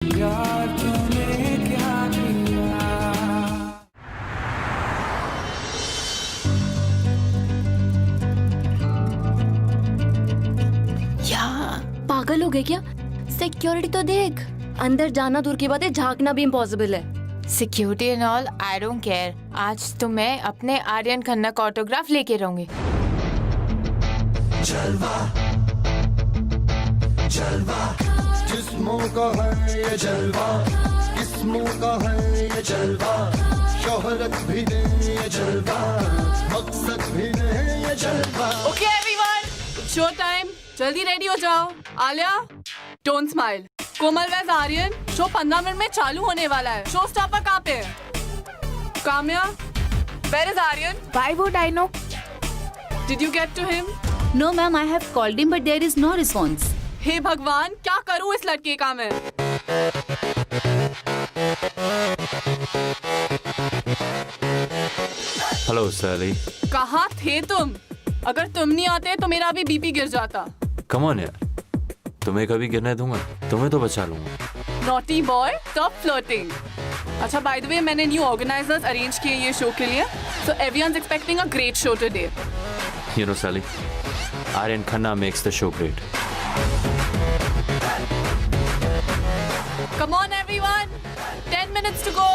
यार तूने क्या किया। पागल हो गए क्या? सिक्योरिटी तो देख, अंदर जाना दूर की बात है, झांकना भी इम्पॉसिबल है। Security and all I don't care. आज तो मैं अपने आर्यन खन्ना का ऑटोग्राफ लेके रहूंगी। जलवा जलवा जिस्मों का है ये जलवा, किस्मों का है ये जलवा, शोहरत भी दे ये जलवा, मकसद भी दे ये जलवा। ओके एवरीवन, शो टाइम, जल्दी रेडी हो जाओ। Alia, don't smile. Komal, where's Aryan? Show 15 minute में चालू होने वाला है। शो स्टॉपर कहाँ पे है? Kamya, where is Aryan? Why would I know? Did you get to him? No, ma'am, I have called him, but there is no response. हे भगवान, क्या करूँ इस लड़के का मैं? हेलो सैली। कहाँ थे तुम? अगर तुम नहीं आते तो मेरा अभी बीपी गिर जाता। कम ऑन यार, तुम्हें कभी गिरने दूंगा? तुम्हें तो बचा लूंगा। Naughty boy, stop flirting. अच्छा, बाय द वे, मैंने न्यू ऑर्गेनाइजर्स अरेंज किए ये शो के लिए, so everyone's expecting a great show today. You know, Sally, Aryan Khanna makes the show great. Come on everyone, 10 minutes to go.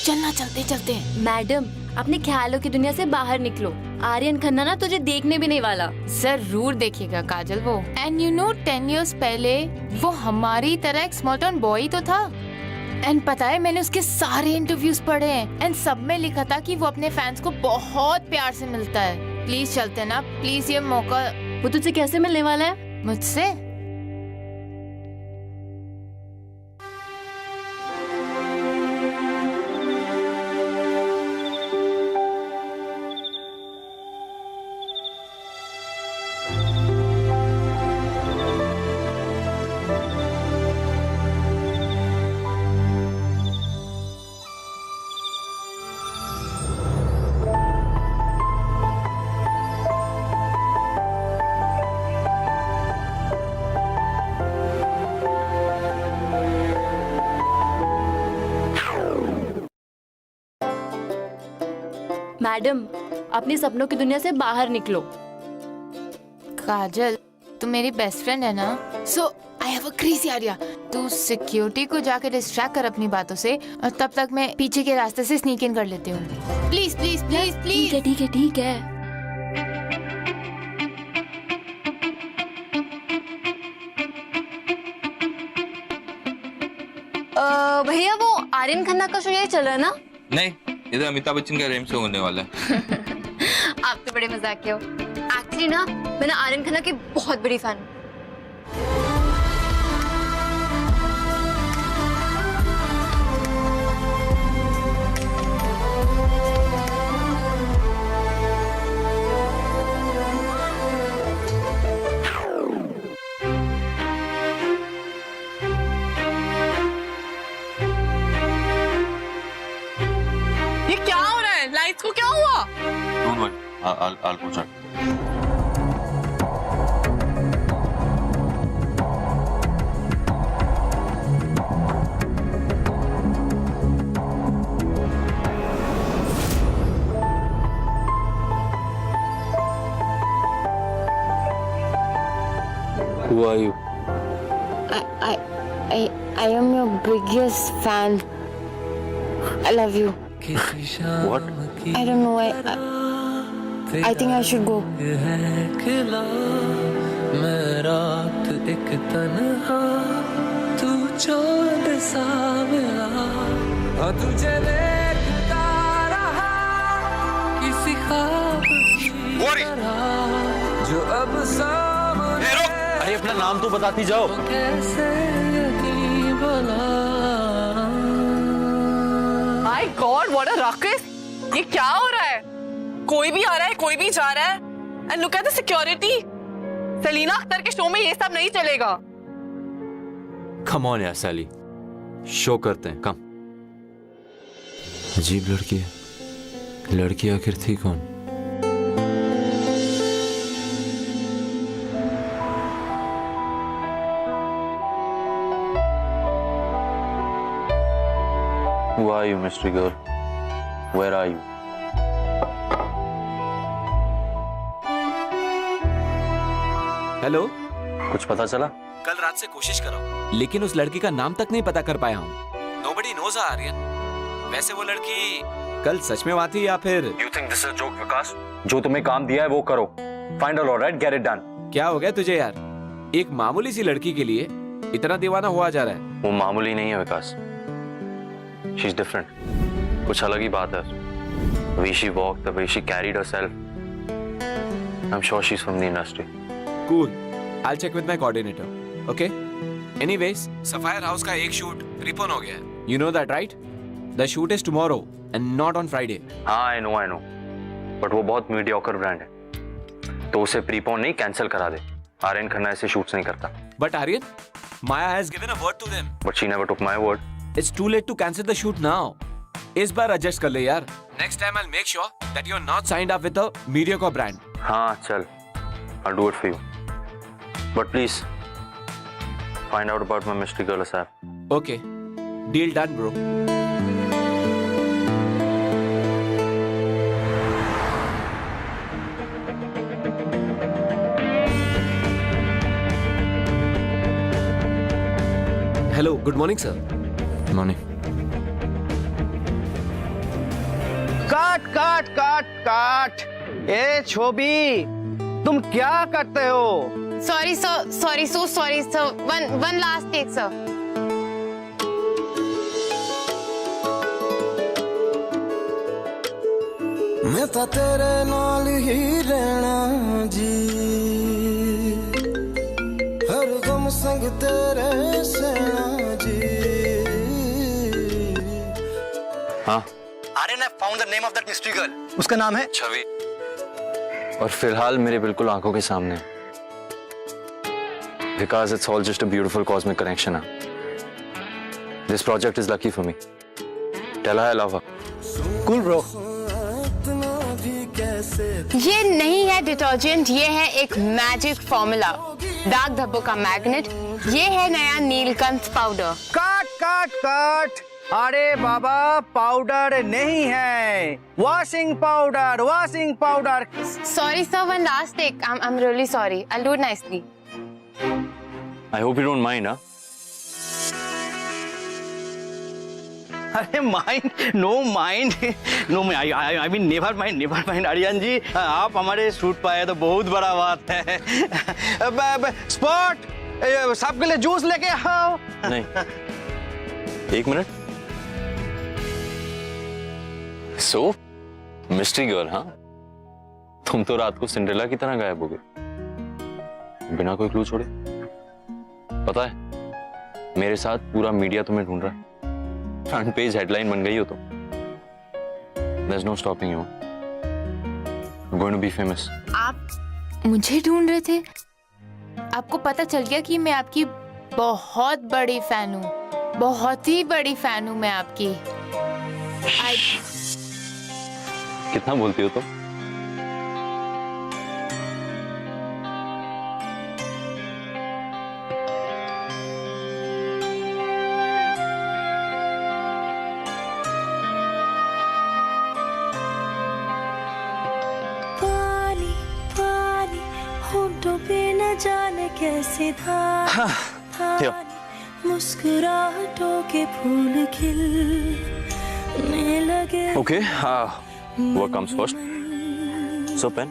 चलना, चलते चलते। Madam, अपने ख्यालों की दुनिया से बाहर निकलो। आर्यन खन्ना ना तुझे देखने भी नहीं वाला। जरूर देखिएगा काजल वो। एंड यू नो 10 years पहले वो हमारी तरह एक स्मॉल टाउन बॉय तो था। एंड पता है, मैंने उसके सारे इंटरव्यूज पढ़े हैं एंड सब में लिखा था कि वो अपने फैंस को बहुत प्यार से मिलता है। प्लीज चलते ना, प्लीज। ये मौका वो तुझसे कैसे मिलने वाला है? मुझसे। मैडम, अपने सपनों की दुनिया से बाहर निकलो। काजल, तू मेरी बेस्ट फ्रेंड है ना? So I have a crazy idea. तू सिक्योरिटी को जाकर डिस्ट्रैक्ट कर अपनी बातों से, और तब तक मैं पीछे के रास्ते से स्नीक इन कर लेती हूँ। प्लीज प्लीज प्लीज ठीक प्लीज। है ठीक है ठीक है। भैया, वो आर्यन खन्ना का शो यही चल रहा है ना? नहीं, इधर अमिताभ बच्चन का रेम शो होने वाला है। आप तो बड़े मजाकिया हो। एक्चुअली ना, मैं आर्यन खन्ना की बहुत बड़ी फैन हूँ। ये क्या हो रहा है? लाइट्स को क्या हुआ? Don't worry, I'll push it. Who are you? I am your biggest fan. I love you. What? I don't know. I think I should go. मैं रात एक तन्हा, तू चांद सा मिला, हाँ तुझे देखता रहा किसी ख्वाब की तरह, जो अब सामने। अरे अपना नाम तो बताती जाओ। कैसे यकीन भला। My God, what a ruckus! ये क्या हो रहा है? कोई भी आ रहा है, कोई भी जा रहा है। And look at the security. Salina Akhtar के शो में ये सब नहीं चलेगा। कम ऑन यार सैली, शो करते हैं, कम। अजीब लड़की है। लड़की आखिर थी कौन? Who are you, mystery girl? Where are you? Hello, कुछ पता चला? कल रात से कोशिश कर रहा हूँ, लेकिन उस लड़की का नाम तक नहीं पता कर पाया हूँ। Nobody knows Aryan. वैसे वो लड़की कल सच में वहाँ थी या फिर? You think this is a joke, विकास? जो तुम्हें काम दिया है वो करो। Find her, alright? Get it done. क्या हो गया तुझे यार? एक मामूली सी लड़की के लिए इतना दीवाना हुआ जा रहा है। वो मामूली नहीं है विकास। She's different. कुछ अलग ही बात है। The way she walked, the way she carried herself. I'm sure she's from the industry. Cool. I'll check with my coordinator. Okay? Anyways, Sapphire House का एक शूट प्रीपोन हो गया है. You know that, right? The shoot is tomorrow and not on Friday. हाँ, I know. But वो बहुत mediocre brand है। तो उसे प्रीपोन नहीं कैंसिल करा दे। आर्यन खन्ना ऐसे शूट्स नहीं करता। But Aryan, Maya has given a word to them. But she never took my word. It's too late to cancel the shoot now. इस बार adjust कर ले यार. Next time I'll make sure that you're not signed up with a mediocre brand. हाँ, चल. I'll do it for you. But please, find out about my mystery girl ASAP. Okay. Deal done, bro. Hello, good morning, sir. Morning. काट ए छोबी, तुम क्या करते हो? Sorry sir, one last take sir. मैं तो तेरे नाल ही रहना जी, हर गम संग तेरे सहना जी। हाँ, Aryan, I found the name of that mystery girl. उसका नाम है छवि। और फिलहाल मेरे बिल्कुल आंखों के सामने। Because it's all just a beautiful cosmic connection. This project is lucky for me. Tell her I love her. Cool bro. ये नहीं है डिटर्जेंट, ये है एक मैजिक फॉर्मूला, दाग धब्बों का मैग्नेट। ये है नया नीलकंठ पाउडर। काट। अरे बाबा, पाउडर नहीं है, washing powder. Sorry sir, one last take. I'm really sorry. I'll do it nicely. I hope you don't mind, huh? अरे no mind. I mean never mind Aryan ji, आप हमारे शूट पाए तो बहुत बड़ा बात है। स्पॉट, सबके लिए जूस लेके आओ। नहीं, एक मिनट। So, मिस्ट्री गर्ल, हाँ? तुम तो रात को सिंड्रेला की तरह गायब हो गए, बिना कोई क्लू छोड़े। पता है, मेरे साथ पूरा मीडिया तुम्हें ढूंढ रहा है। फ्रंट पेज हेडलाइन बन गई हो तुम। There's no stopping you. I'm going to be famous. आप मुझे ढूंढ रहे थे? आपको पता चल गया कि मैं आपकी बहुत बड़ी फैन हूँ, बहुत ही बड़ी फैन हूँ मैं आपकी। कितना बोलती हो तुम? पानी होठों पे न जाने कैसे था मुस्कुराहटों के फूल खिलने लगे। Okay, what comes first? So pen.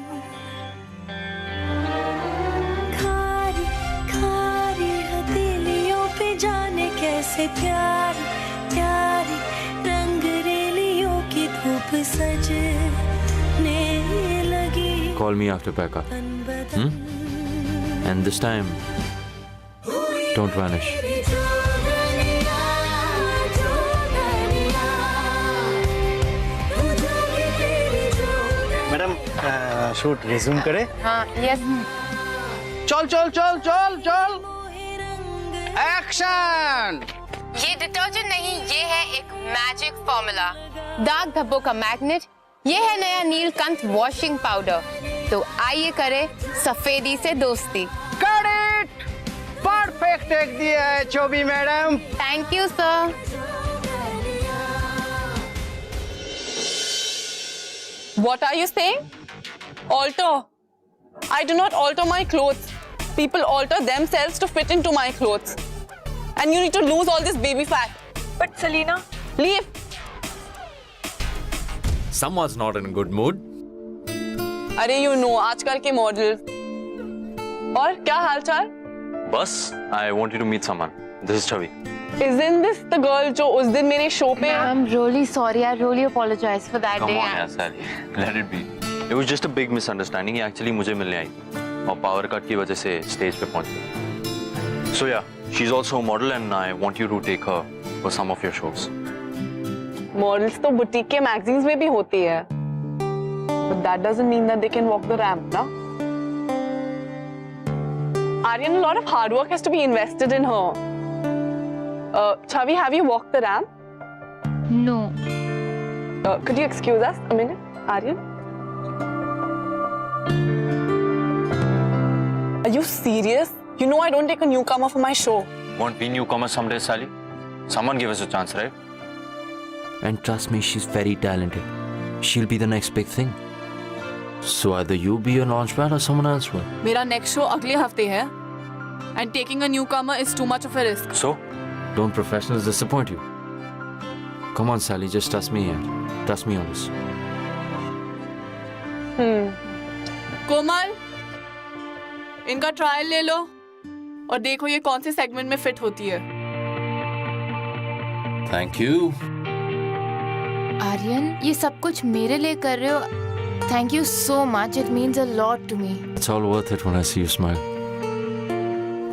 खारी हथेलियों पे जाने कैसे प्यारी रंगरेलियों की धूप सजने लगी। Call me after pack up. And this time, don't vanish. Madam, shoot resume करे? हाँ, यस। चल। एक्शन। ये डिटर्जेंट नहीं, ये है एक मैजिक फॉर्मूला, दाग धब्बों का मैग्नेट। ये है नया नीलकंठ वॉशिंग पाउडर। तो आइए करें सफेदी से दोस्ती। करेक्ट, परफेक्ट टेक दिया है Chobi madam. Thank you sir. What are you saying? Alter. I do not alter my clothes. People alter themselves to fit into my clothes. And you need to lose all this baby fat. But Selena, Leave. Someone's not in a good mood. अरे you know आजकल के model. और क्या हालचाल? बस I want you to meet someone. This is Chavi. Isn't this the girl जो उस दिन मेरे शो पे? I'm really sorry. I really apologize for that Come day. on यार Sally, let it be. It was just a big misunderstanding. ये actually मुझे मिलने आई थी और पावर कट की वजह से स्टेज पे पहुंच गई. So yeah, she's also a model and I want you to take her for some of your shows. Models तो बुटीक के मैगजीन्स में भी होती है. But that doesn't mean that they can walk the ramp, na? Aryan, a lot of hard work has to be invested in her. Chavi, have you walked the ramp? No. Could you excuse us a minute, Aryan? Are you serious? You know I don't take a newcomer for my show. Won't we newcomers someday, Sally? Someone give us a chance, right? And trust me, she's very talented. She'll be the next big thing. So either you be a launchpad or someone else will. मेरा next show अगले हफ्ते है. And taking a newcomer is too much of a risk. So? Don't professionals disappoint you. Come on, Sally, just trust me here. Trust me on this. कोमल, इनका trial ले लो और देखो ये कौन से सेगमेंट में फिट होती है. Thank you. आर्यन, ये सब कुछ मेरे लिए कर रहे हो. Thank you so much. It means a lot to me. It's all worth it when I see you smile.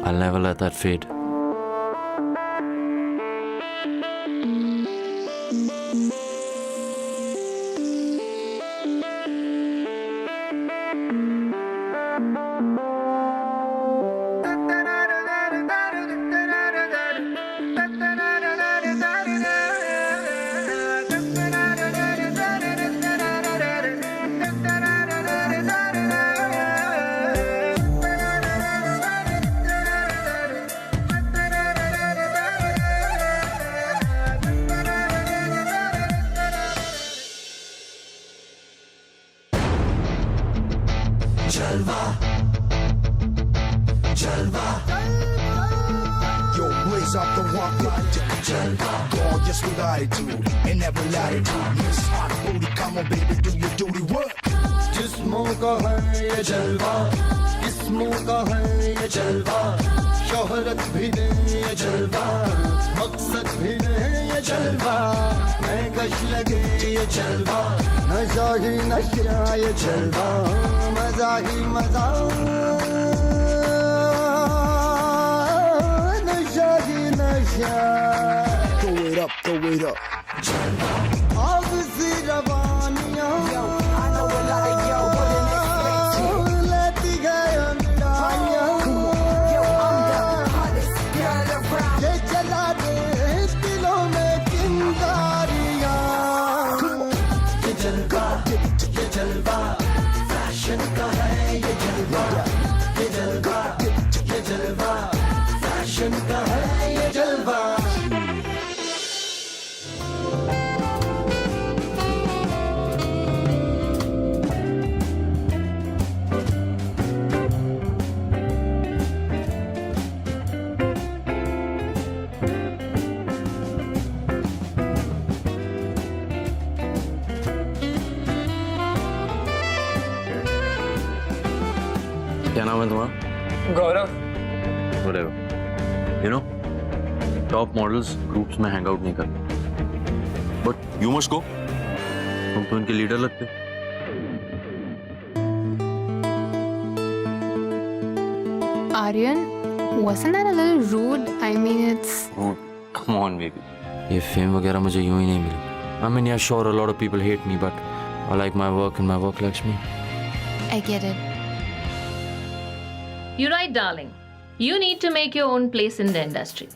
I'll never let that fade. Yo, blaze up the walk like gorgeous with attitude and never latitude. Miss hot booty, come on baby, do your duty work. जिस्मों का है ये जलवा, किस्मों का है ये जलवा, शोहरत भी दे ये जलवा, मकसद भी दे ये जलवा, मैं कश लगे ये जलवा, नशा ही नशा ये जलवा, मजा ही मजा, नशा ही नशा. Throw it up, throw it up. आग सी रवानियां. क्या नाम है तुम्हारा? गौरव. Whatever. You know, top models groups में hang out नहीं करते. But you must go. तुम तो इनके लीडर लगते हो. Aryan, wasn't that a little rude? I mean, it's... Rude. Come on, baby. ये फेम वगैरह मुझे यूं ही नहीं मिली. I mean, yeah, sure, a lot of people hate me, but I like my work and my work likes me. I get it. You're right, darling. You need to make your own place in the industry.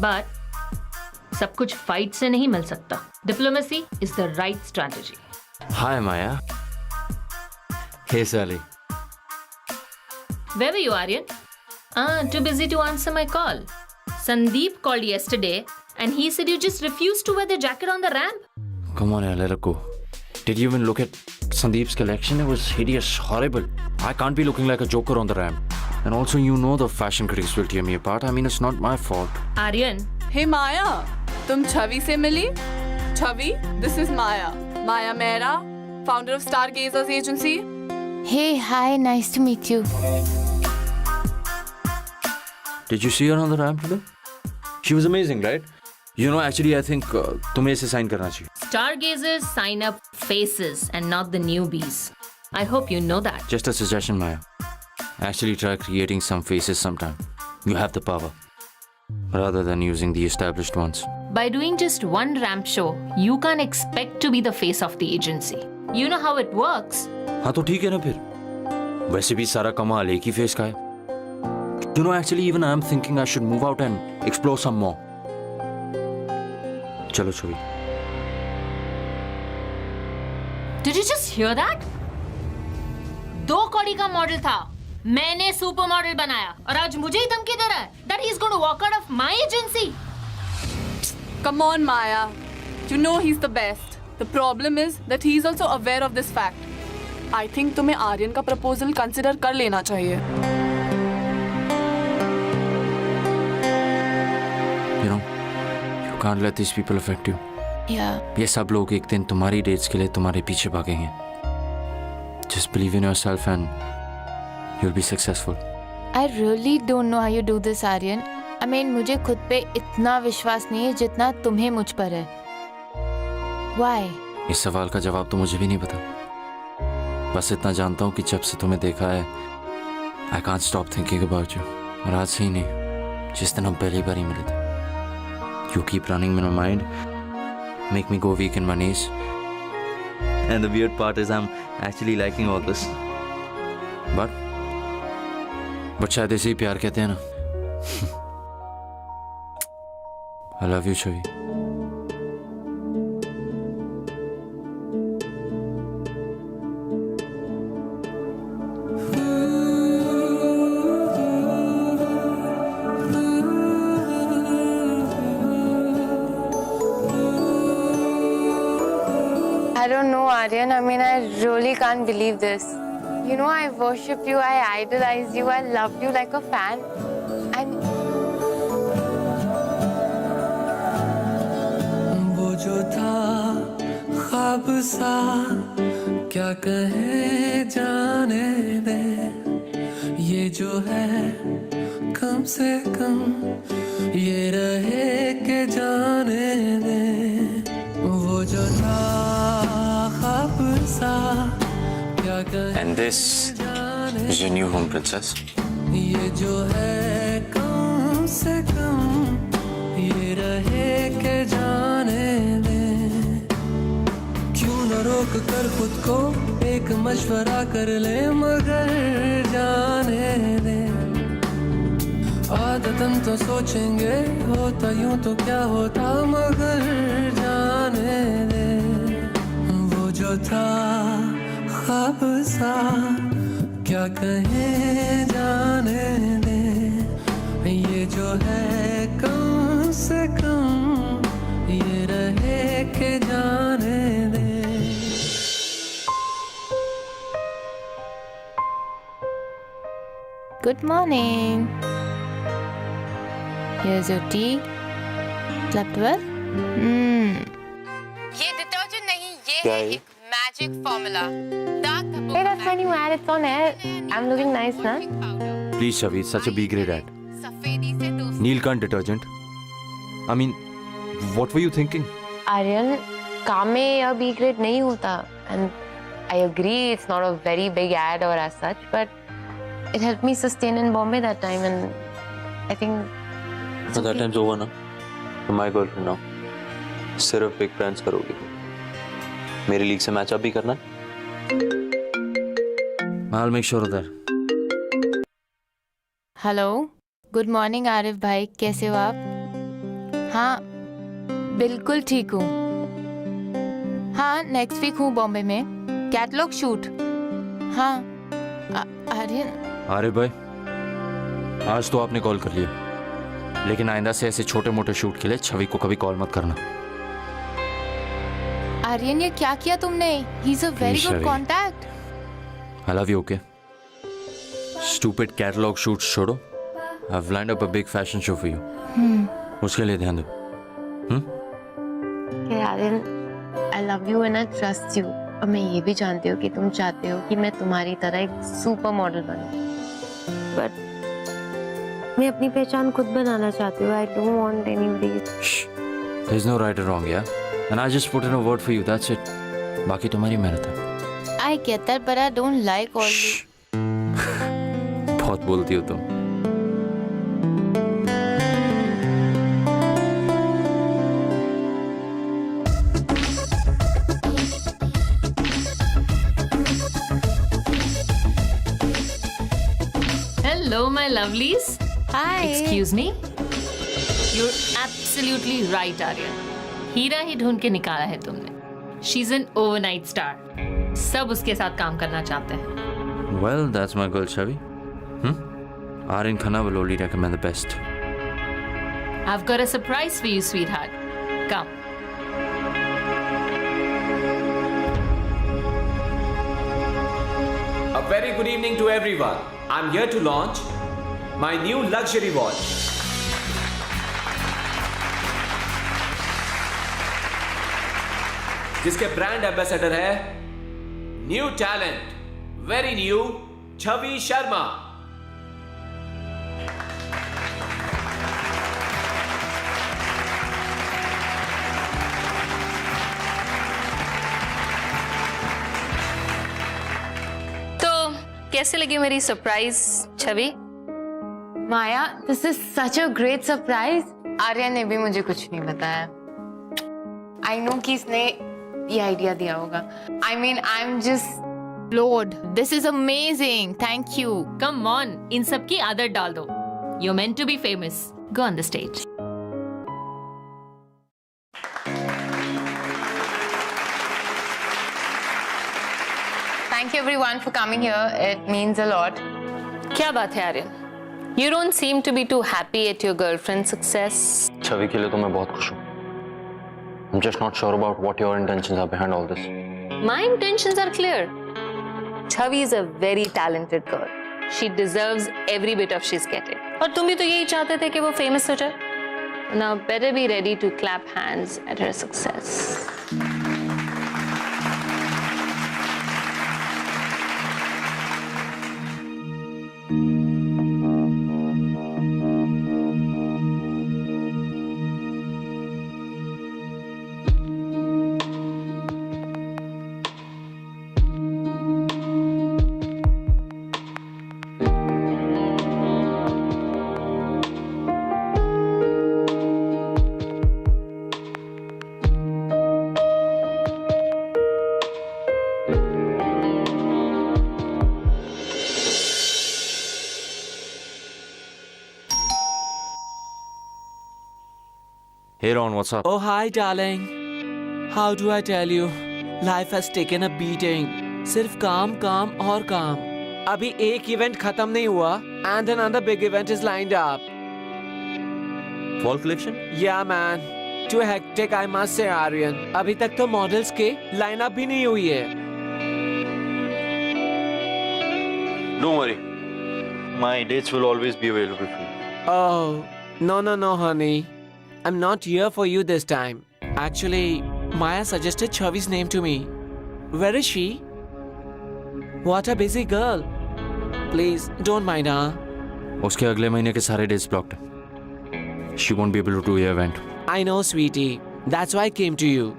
But सब कुछ fight से नहीं मिल सकता. Diplomacy is the right strategy. Hi, Maya. Hey, Sally. Where were you, Aryan? Too busy to answer my call. Sandeep called yesterday and he said you just refused to wear the jacket on the ramp. Come on, yaar, let her go. Did you even look at Sandeep's collection? It was hideous, horrible. I can't be looking like a joker on the ramp. And also, you know the fashion critics will tear me apart. I mean, it's not my fault. Aryan, हे माया, तुम छवि से मिली? छवि, this is Maya. Maya Mehra, founder of Stargazers Agency. Hey, hi, nice to meet you. Did you see her on the ramp today? She was amazing, right? You know, actually, I think तुम्हें इसे sign करना चाहिए. stargazers sign up faces and not the newbies. I hope you know that. Just a suggestion, Maya. Actually, try creating some faces sometime. You have the power. Rather than using the established ones. By doing just one ramp show, you can't expect to be the face of the agency. You know how it works. हाँ तो ठीक है ना फिर. वैसे भी सारा कमाल एक ही फेस का है. You know, actually, even I'm thinking I should move out and explore some more. चलो छवि. Did you just hear that? 2 कौड़ी का मॉडल था. मैंने सुपर मॉडल बनाया और आज मुझे ही धमकी दे रहा है that he's going to walk out of my agency. Come on, Maya. You know he's the best. The problem is that he's also aware of this fact. I think तुम्हें आर्यन का proposal consider कर लेना चाहिए. You know, you can't let these people affect you. Yeah. ये सब लोग एक दिन तुम्हारी डेट्स के लिए तुम्हारे पीछे भागेंगे. Just believe in yourself and you'll be successful. I really don't know how you do this, Aryan. I mean, मुझे खुद पे इतना विश्वास नहीं है जितना तुम्हें मुझ पर है. Why? इस सवाल का जवाब तो मुझे भी नहीं पता. बस इतना जानता हूँ कि जब से तुम्हें देखा है, I can't stop thinking about you. और आज से ही नहीं, जिस दिन हम पहली बार ही मिले थे. You keep running in my mind, make me go weak in my knees. And the weird part is I'm actually liking all this. But शायद इसे ही प्यार कहते हैं ना. I love you, Chhavi. I don't know, Aryan. I mean, I really can't believe this. You know, I worship you, I idolize you, I love you like a fan. And वो जो था ख्वाब सा क्या कहे जाने दे, ये जो है कम से कम ये रहे के जाने दे. वो जो था ख्वाब सा क्या कहे And this is your new home, princess. ये जो है कम से कम ये रहे के जाने दे. क्यों न रोक कर खुद को एक मशवरा कर ले मगर जाने दे. आदतन तो सोचेंगे होता यूं तो क्या होता मगर जाने दे. वो जो था ख्वाब सा क्या कहे जाने दे, ये जो है कम से कम ये रहे के जाने दे. good morning. Here's your tea. Slept well? ये डिटर्जेंट नहीं, ये है एक magic formula. Hey, that's funny, man. It's on air. I'm looking nice, na? Please, Shavi, it's such a B grade ad. सफेदी से दोस्ती. Neelkant detergent. I mean, what were you thinking? Aryan, काम में यह B grade नहीं होता. And I agree, it's not a very big ad or as such, but it helped me sustain in Bombay that time, and I think. So that time's over now. You're my girlfriend now. सिर्फ big brands करोगी. मेरी league से match up भी करना है. I'll make sure of that. Hello, good morning Arif भाई, कैसे हो आप? हाँ, बिल्कुल ठीक हूँ. हाँ, नेक्स्ट वीक हूँ बॉम्बे में. Catalogue shoot. हाँ, आर्यन. अरे भाई, आज तो आपने कॉल कर लिया, लेकिन आइंदा से ऐसे छोटे मोटे शूट के लिए छवि को कभी कॉल मत करना. आर्यन ये क्या किया तुमने? He is a very Please, good Shavi. Contact. I love you, okay? Stupid catalog shoots छोड़ो. I've lined up a big fashion show for you. उसके लिए ध्यान दो. Aryan, I love you and I trust you. और मैं ये भी जानती हूँ कि तुम चाहते हो कि मैं तुम्हारी तरह एक सुपर मॉडल बनूं. But मैं अपनी पहचान खुद बनाना चाहती हूँ. I don't want anybody. Shh. There's no right or wrong, yeah? And I just put in a word for you, that's it. बाकी तुम्हारी मेहनत है. I get that, but I don't like all this. बहुत बोलती हो तुम. Hello, my lovelies. Hi. Excuse me. You're absolutely right, Aryan. हीरा ही ढूंढ के निकाला है तुमने. She's an overnight star. सब उसके साथ काम करना चाहते हैं. Well, that's my girl, Shavi. Aryan Khanna will only recommend the best. I've got a surprise for you, sweetheart. Come. A very good evening to everyone. I'm here to launch my new luxury watch. जिसके brand ambassador है new talent, very new, Chhavi Sharma. तो कैसे लगी मेरी surprise, Chhavi? Maya, this is such a great surprise. Aryan ने भी मुझे कुछ नहीं बताया. I know कि इसने ये आइडिया दिया होगा. I mean, I'm just Lord, this is amazing. Thank you. Come on, इन सब की आदत डाल दो. You're meant to be famous. Go on the stage. thank you everyone for coming here. It means a lot. क्या बात है Aryan? You don't seem to be too happy at your girlfriend's success. छवि के लिए तो मैं बहुत खुश हूँ. I'm just not sure about what your intentions are behind all this. My intentions are clear. Chavi is a very talented girl. She deserves every bit of she's getting. और तुम भी तो यही चाहते थे कि वो famous हो जाए. Now better be ready to clap hands at her success. Hey Ron, what's up? Oh, hi, darling. How do I tell you? Life has taken a beating. सिर्फ काम काम और काम. अभी एक इवेंट खत्म नहीं हुआ and another big event is lined up. Fall collection? Yeah, man. Too hectic, I must say, Aryan. अभी तक तो मॉडल्स के लाइनअप भी नहीं हुई है. Don't worry. My dates will always be available for you. Oh, no, honey. I'm not here for you this time. Actually, Maya suggested Chavi's name to me. Where is she? What a busy girl. Please, don't mind her. उसके अगले महीने के सारे dates blocked हैं. She won't be able to do your event. I know, sweetie. That's why I came to you.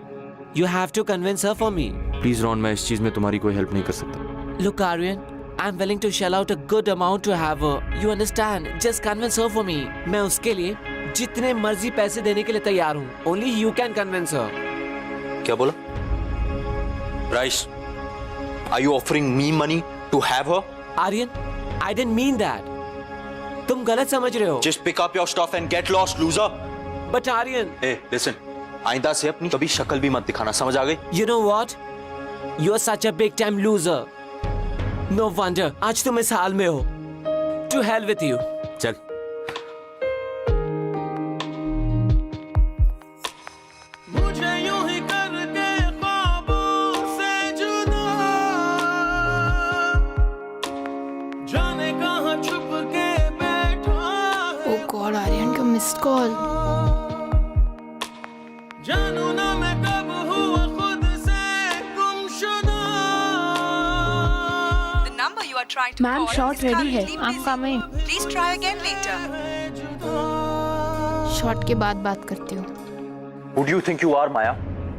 You have to convince her for me. Please Ron, मैं इस चीज में तुम्हारी कोई हेल्प नहीं कर सकता. Look, Aryan, I'm willing to shell out a good amount to have her. You understand? Just convince her for me. मैं उसके लिए जितने मर्जी पैसे देने के लिए तैयार हूँ. Only you can convince her. क्या बोला? Bryce, are you offering me money to have her? Aryan, I didn't mean that. तुम गलत समझ रहे हो. Just pick up your stuff and get lost, loser. But Aryan, Hey, listen. आइंदा से अपनी कभी शक्ल भी मत दिखाना, समझ आ गई? you know what? You're such a big time loser. No wonder आज तुम इस हाल में हो. To hell with you. चल. मुझे यूं ही करके जानू ना मैं कब हुआ खुद से गुमशुदा। The number you are trying to ma'am call shot is ready है, currently आप busy. Coming. Please try again later. Shot के बाद बात करती हूँ। Who do you think you are, माया?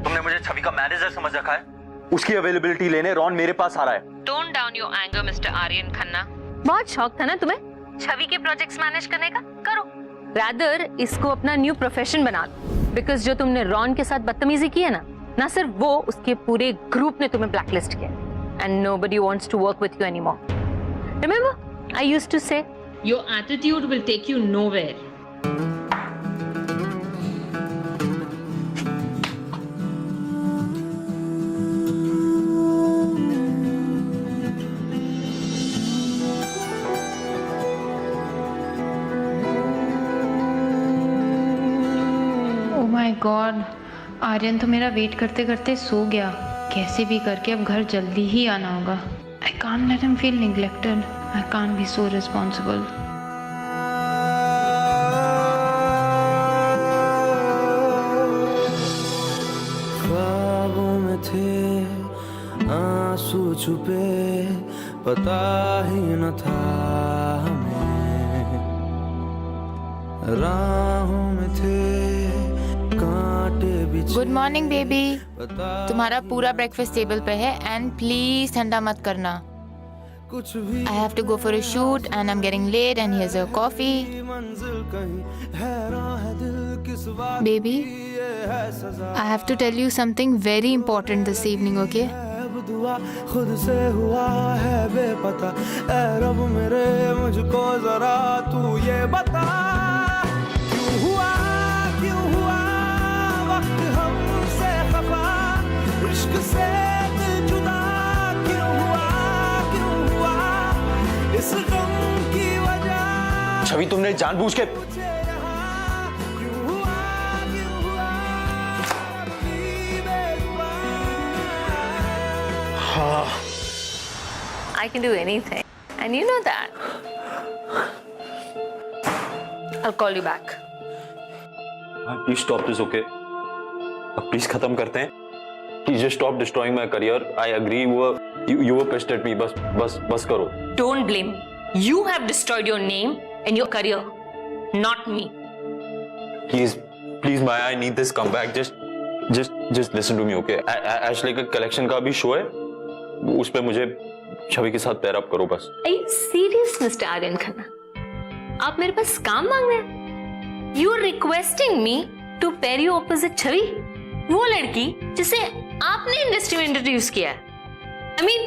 तुमने मुझे छवि का मैनेजर समझ रखा है? उसकी अवेलेबिलिटी लेने रॉन मेरे पास आ रहा है। Tone down your anger, Mr. Aryan Khanna. बहुत शौक था ना तुम्हें छवि के प्रोजेक्ट्स मैनेज करने का? करो। रादर इसको अपना न्यू प्रोफेशन बना लो, बिकॉज जो तुमने रॉन के साथ बदतमीजी की है ना सिर्फ वो, उसके पूरे ग्रुप ने तुम्हें ब्लैकलिस्ट किया, and nobody wants to work with you anymore. Remember I used to say your attitude will take you nowhere. My God, Aryan तो मेरा वेट करते करते सो गया। कैसे भी करके अब घर जल्दी ही आना होगा। I can't let him feel neglected. I can't be so responsible. ख्वाबों में थे आंसू छुपे, पता ही न था हमें। राहों में थे कांटे बिछे। गुड मॉर्निंग बेबी, तुम्हारा पूरा ब्रेकफास्ट टेबल पे है एंड प्लीज ठंडा मत करना। कुछ भी I have to go for a shoot and I'm getting late and here's a coffee. मंजिल कहीं हैरान है दिल किस बात Baby, की ये है सजा। I have to tell you something very important this evening, okay? अब दुआ खुद से हुआ है बेपता। ऐ रब मेरे मुझको जरा तू ये बता, क्यों हुआ वक्त हमसे खफा, इश्क से दिल जुदा क्यों हुआ इस गम की वजह। छवि तुमने जानबूझ के I can do anything, and you know that. I'll call you back. Please stop this, okay? अब प्लीज खत्म करते हैं। Please just stop destroying my career. I agree, you were pissed at me. बस करो। Don't blame me. You have destroyed your name and your career, not me. Please Maya, I need this come back. Just listen to me, okay? Ashley का collection का भी show है, उस पे मुझे छवि के साथ पेयर अप करो बस। Are you serious, Mr. Aryan Khanna? आप मेरे पास काम मांग रहे हैं? You are requesting me to pair you opposite छवि, वो लड़की जिसे आपने इंडस्ट्री में इंट्रोड्यूस किया है। I mean,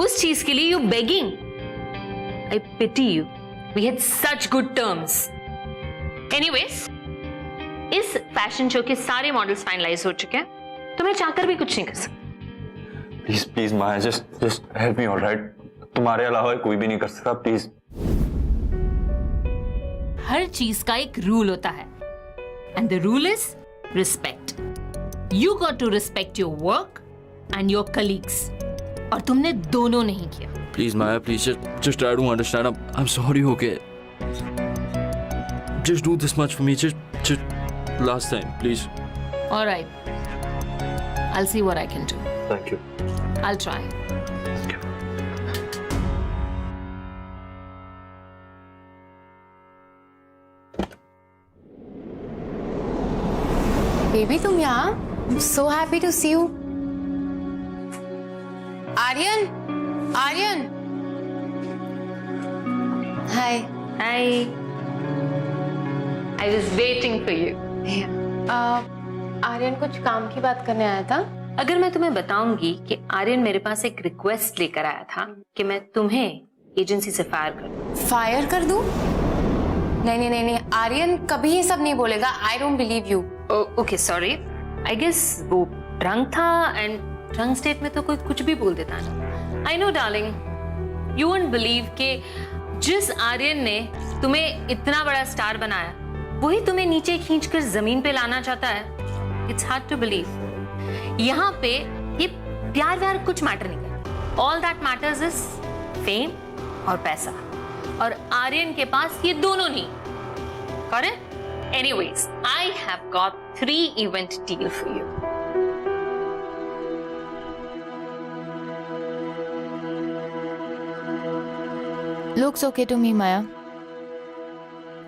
उस चीज के लिए you begging. I pity you. We had such good terms. Anyways, इस फैशन शो के सारे मॉडल्स फाइनलाइज हो चुके हैं, तो मैं चाहकर भी कुछ नहीं कर सकती। Please Maya, just help me, alright? तुम्हारे अलावा कोई भी नहीं कर सकता, प्लीज। हर चीज का एक रूल होता है, and the rule is respect. You got to respect your work and your colleagues, और तुमने दोनों नहीं किया। Please, Maya, please just try to understand. I'm sorry, okay? Just do this much for me. Just last time, please. All right. I'll see what I can do. Thank you. I'll try. Baby तुम यहाँ? I'm so happy to see you. Aryan hi. I was waiting for you. Aryan कुछ काम की बात करने आया था। अगर मैं तुम्हें बताऊंगी कि आर्यन मेरे पास एक रिक्वेस्ट लेकर आया था कि मैं तुम्हें एजेंसी से फायर कर दूं। फायर कर दूं? नहीं, आर्यन कभी ये सब नहीं बोलेगा। I don't believe you. Okay sorry, I guess वो ड्रंक था, एंड ड्रंक स्टेट में तो कोई कुछ भी बोल देता है ना। I know darling, you won't believe कि जिस आर्यन ने तुम्हें इतना बड़ा स्टार बनाया, वही तुम्हें नीचे खींचकर जमीन पे लाना चाहता है। It's hard to believe. यहाँ पे ये प्यार व्यार कुछ मैटर नहीं करता। All that matters is fame और पैसा, और आर्यन के पास ये दोनों नहीं। Correct? Anyways, I have got 3-event deal for you. Looks okay to me, Maya.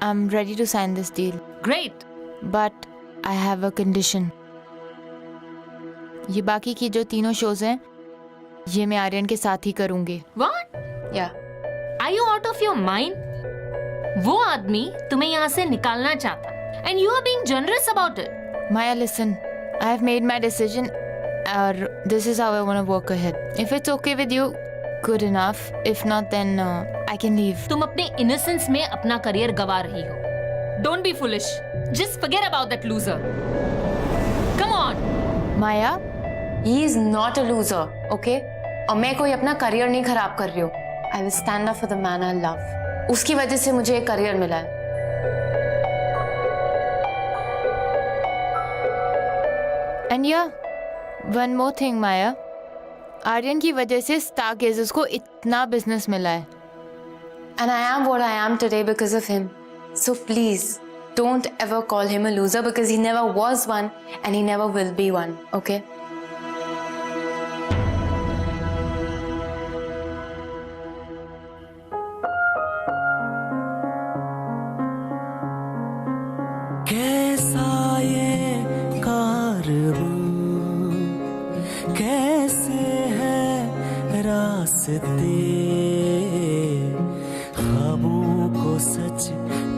I'm ready to sign this deal. Great. But I have a condition. ये बाकी की जो तीनों शोज हैं ये मैं आर्यन के साथ ही करूंगी. What? या Are you out of your mind? वो आदमी तुम्हें यहाँ से निकालना चाहता and you are being generous about it. Maya, listen. I have made my decision. और this is how I want to work ahead. If it's okay with you, good enough. If not, then I can leave. तुम अपने innocence में अपना career गवा रही हो. Don't be foolish. Just forget about that loser. Come on. Maya, He is not a loser, okay? और मैं कोई अपना करियर नहीं खराब कर रही हूँ. I will stand up for the man I love. उसकी वजह से मुझे एक करियर मिला है. and yeah, one more thing, Maya. Aryan की वजह से स्टारगेजर्स को इतना बिजनेस मिला है. And I am what I am today because of him. So please, don't ever call him a loser because he never was one and he never will be one, okay? कैसा ये कारवां, कैसे है रास्ते, ख्वाबों को सच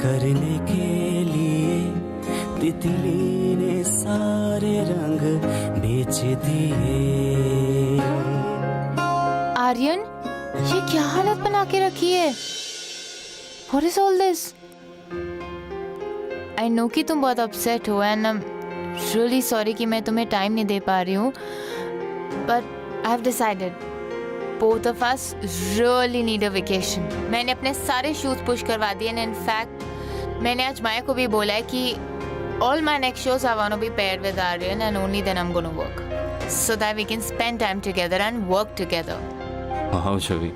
करने के लिए तितली ने सारे रंग बेच दिए. आर्यन, ये क्या हालत बना के रखी है? What is all this? I know कि तुम बहुत upset हो and I'm really sorry कि मैं तुम्हें टाइम नहीं दे पा रही हूँ. But I have decided both of us really need a vacation. मैंने अपने सारे शूज पुश करवा दिए and in fact मैंने आज माया को भी बोला है कि all my next shows I want to be paired with Aryan and only then I'm going to work so that we can spend time together and work together. Wow, Chavi,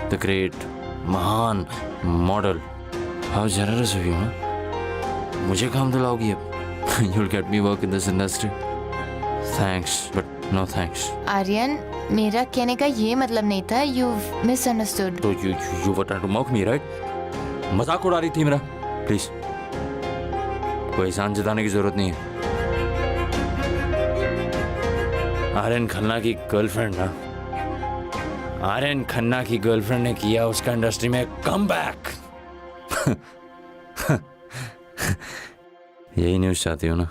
the great, महान model. How generous of you, huh? मुझे काम दिलाओगी अब? You'll get me work in this industry. Thanks, but no thanks. Aryan, मेरा कहने का ये मतलब नहीं था. You've misunderstood. So you were trying to mock me, right? मजाक उड़ा रही थी मेरा. Please. कोई एहसान जताने की जरूरत नहीं है. आर्यन खन्ना की गर्लफ्रेंड ना. आर्यन खन्ना की गर्लफ्रेंड ने किया उसका इंडस्ट्री में कमबैक. यही न्यूज़ चाहती हो ना?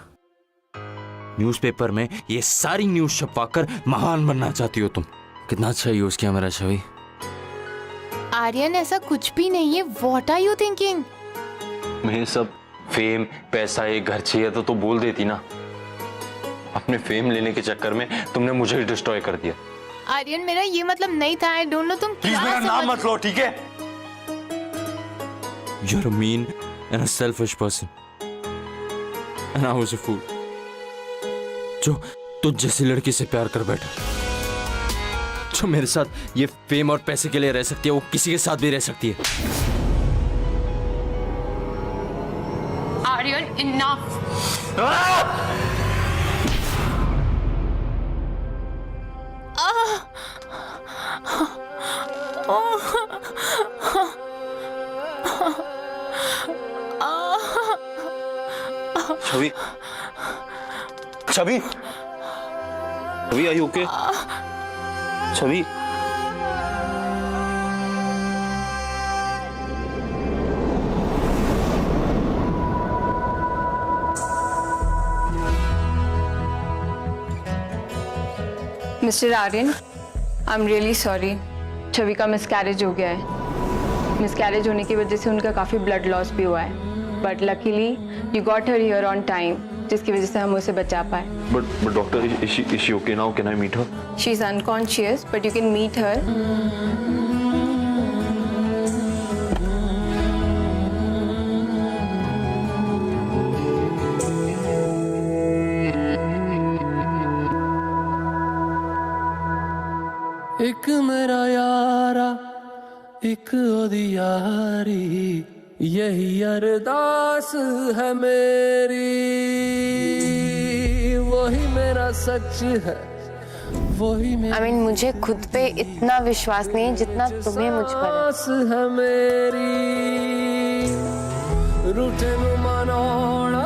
न्यूज़पेपर में ये सारी न्यूज़ छपवाकर महान बनना चाहती हो तुम. कितना अच्छा यूज किया मेरा छवि. आर्यन, ऐसा कुछ भी नहीं है. What are you thinking? मैं सब फेम पैसा एक घर चाहिए तो बोल देती ना. अपने फेम लेने के चक्कर में तुमने मुझे डिस्ट्रॉय कर दिया. आर्यन, मेरा ये मतलब नहीं था. I don't know तुम प्लीज मेरा नाम मत लो, ठीक है? You're a mean and a selfish person. And I was a fool. जो तुझ जैसी लड़की से प्यार कर बैठा. जो मेरे साथ ये फेम और पैसे के लिए रह सकती है वो किसी के साथ भी रह सकती है. Aryan, enough. Chhavi, Chhavi, Chhavi, are you okay? Chhavi. Mister Aryan, I am really sorry. Chhavi का मिसकैरेज हो गया है. मिसकैरेज होने की वजह से उनका काफ़ी ब्लड लॉस भी हुआ है. But luckily you got her here on time, जिसकी वजह से हम उसे बचा पाए. But doctor, is she okay now? Can I meet her? She is unconscious but you can meet her. एक मेरा यारा, एक ओदी यारी, यही अरदास है मेरी. सच है वही I mean, मुझे खुद पे इतना विश्वास नहीं है जितना तुम्हें मुझ पर है मेरी रूठे Manora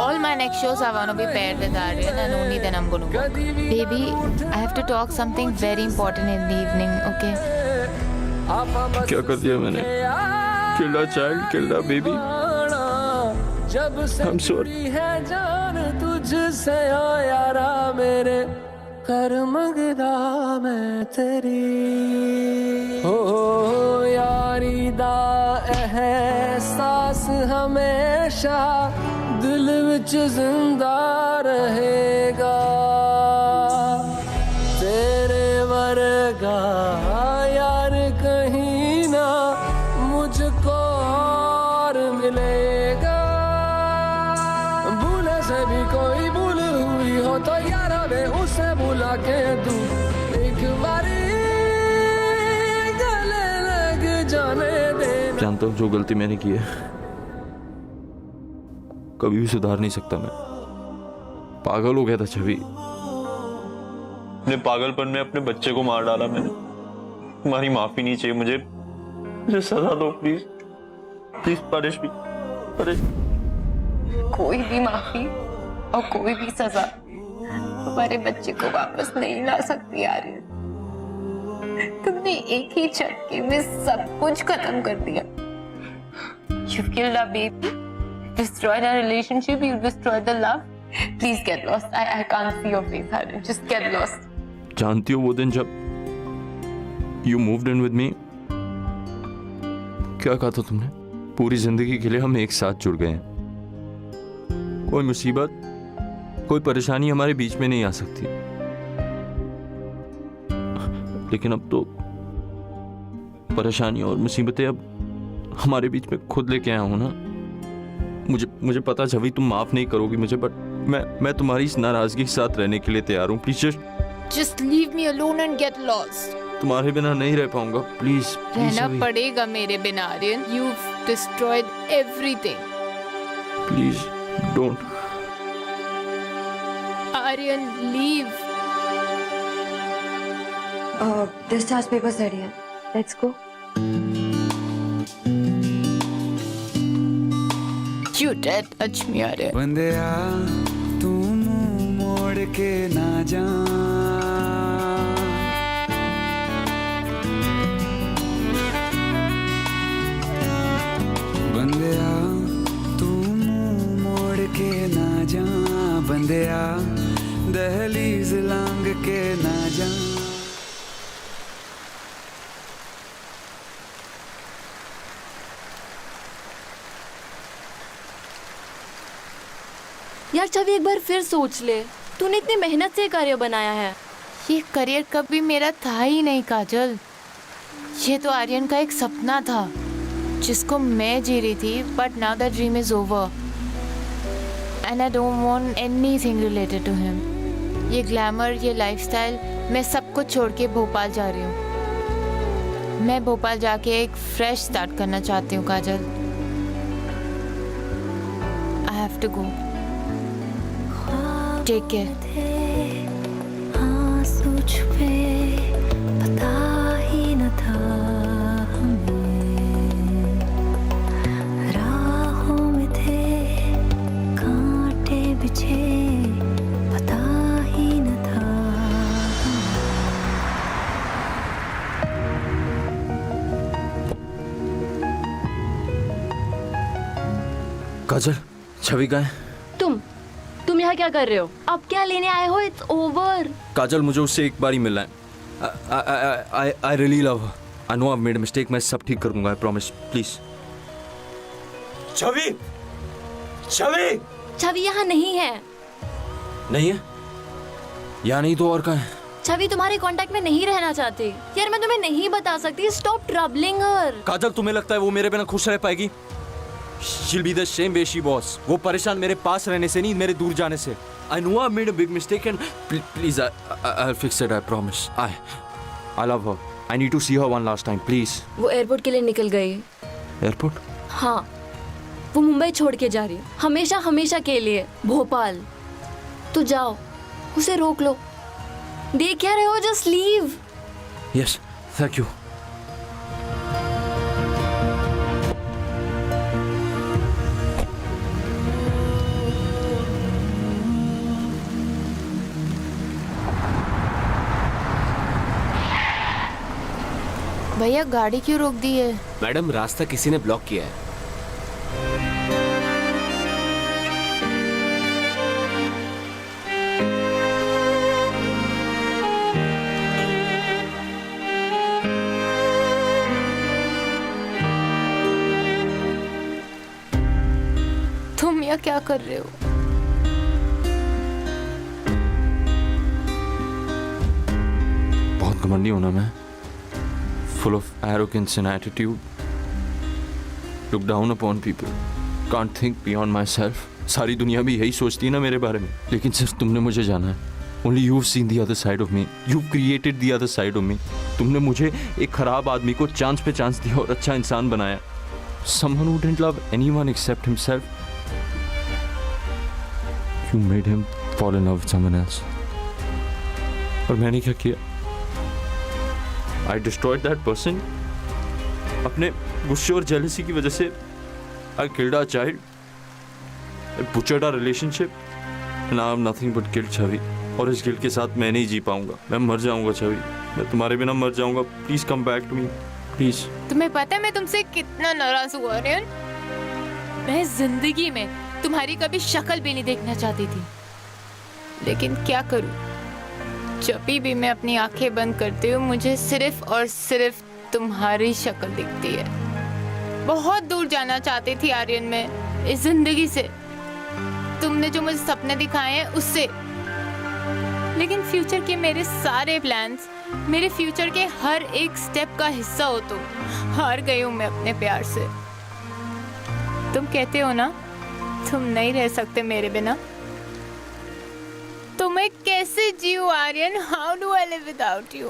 All my next shows I want to be paired with Aryan and only then I'm going to work. Baby, I have to talk something very important in the evening, okay? क्या कर दिया मैंने? Killed a child, killed a baby. I'm sorry. है जान तुझसे ओ यारा मेरे कर मंगदा मैं तेरी हो यारी दा एहसास हमेशा दिल विच जिंदा रहेगा तेरे वर्गा यार कहीं ना मुझको और मिलेगा भूले से भी कोई भूल हुई हो तो यारा वे उसे बुला के तू एक बारी गले लग जाने दे जानता हूँ जो गलती मैंने की है कभी भी सुधार नहीं सकता मैं पागल हो गया था छवि अपने पागलपन में अपने बच्चे को मार डाला मैंने तुम्हारी माफी नहीं चाहिए मुझे सजा दो प्लीज प्लीज पनिश मी कोई भी माफी और कोई भी सजा तुम्हारे बच्चे को वापस नहीं ला सकती आर्यन तुमने एक ही झटके में सब कुछ खत्म कर दिया You killed our baby, destroyed our relationship, you destroyed the love. Please get lost. I can't see your face, Aryan. Just get lost. जानती हो वो दिन जब you moved in with me क्या कहा था तुमने पूरी जिंदगी के लिए हम एक साथ जुड़ गए हैं कोई मुसीबत कोई परेशानी हमारे बीच में नहीं आ सकती लेकिन अब तो परेशानी और मुसीबतें अब हमारे बीच में खुद लेके आया हूं ना मुझे पता छवि तुम माफ नहीं करोगी मुझे बट मैं तुम्हारी इस नाराजगी के साथ रहने के लिए तैयार हूं please Just leave me alone and get lost. तुम्हारे बिना नहीं रह पाऊंगा प्लीज रहना पड़ेगा मेरे बिना Aryan You've destroyed everything. Please don't Aryan, leave. Discharge papers ready. Let's go. You did touch me, Aryan. बंदिया तू मुंह मोड़ के ना जा बंदिया तू मुंह मोड़ के ना जा बंदिया दहलीज लांग के ना जा यार छवि एक बार फिर सोच ले तूने इतनी मेहनत से करियर बनाया है ये करियर कभी मेरा था ही नहीं काजल ये तो आर्यन का एक सपना था जिसको मैं जी रही थी but now that dream is over and I don't want anything related to him ये ग्लैमर ये लाइफस्टाइल मैं सब कुछ छोड़ के भोपाल जा रही हूँ मैं भोपाल जाके एक फ्रेश स्टार्ट करना चाहती हूँ Kajal I have to go take care पता ही न था राहों में थे कांटे बिछे पता ही न था काजल छवि कहाँ है तुम यहाँ क्या कर रहे हो अब क्या लेने आए हो इट्स ओवर काजल मुझे उससे एक बार ही मिलना है I really love I know I made a mistake मैं सब ठीक कर दूंगा आई प्रॉमिस प्लीज छवि छवि छवि यहाँ नहीं है नहीं है यहाँ नहीं तो और कहाँ है छवि तुम्हारे कांटेक्ट में नहीं रहना चाहती यार मैं तुम्हें नहीं बता सकती स्टॉप ट्रबलिंग हर काजल तुम्हें लगता है वो मेरे बिना खुश रह पाएगी She'll be the same way she was. वो परेशान मेरे पास रहने से नहीं मेरे दूर जाने से I know I made a big mistake and please I'll fix it I promise I love her I need to see her one last time please वो एयरपोर्ट के लिए निकल गई एयरपोर्ट हाँ वो मुंबई छोड़ के जा रही है हमेशा हमेशा के लिए भोपाल तो जाओ उसे रोक लो। देख क्या रहे हो, just leave. Yes, thank you. भैया गाड़ी क्यों रोक दी है? मैडम, रास्ता किसी ने ब्लॉक किया है। तुम यहाँ क्या कर रहे हो? बहुत घमंडी हूं ना मैं, full of arrogance and attitude, look down upon people, can't think beyond myself. सारी दुनिया भी यही सोचती है ना मेरे बारे में, लेकिन सिर्फ तुमने मुझे जाना है। Only you've seen the other side of me, you've created the other side of me. तुमने मुझे एक खराब आदमी को चांस पे चांस दिया और अच्छा इंसान बनाया। Someone who didn't love anyone except himself. You made him fall in love with someone else. और मैंने क्या किया? I destroyed that person. अपने गुस्से और जेलसी की वजह से I killed our child. I butchered our relationship. Now I'm nothing but guilt, छवि। और इस गिल्ट के साथ मैं नहीं जी पाऊंगा। मैं मर जाऊंगा छवि। मैं तुम्हारे बिना मर जाऊंगा। Please come back to me. Please. तुम्हें पता है मैं तुमसे कितना नाराज हुआ आर्यन? मैं जिंदगी में तुम्हारी कभी शक्ल भी नहीं देखना चाहती थी, लेकिन क्या करूं? जब भी मैं अपनी आंखें बंद करती हूँ मुझे सिर्फ और सिर्फ तुम्हारी शक्ल दिखती है। बहुत दूर जाना चाहती थी आर्यन में इस जिंदगी से, तुमने जो मुझे सपने दिखाए हैं उससे, लेकिन फ्यूचर के मेरे सारे प्लान्स, मेरे फ्यूचर के हर एक स्टेप का हिस्सा हो तो हार गई हूँ मैं अपने प्यार से। तुम कहते हो ना तुम नहीं रह सकते मेरे बिना, तो मैं कैसे जीऊं Aryan? How do I live without you?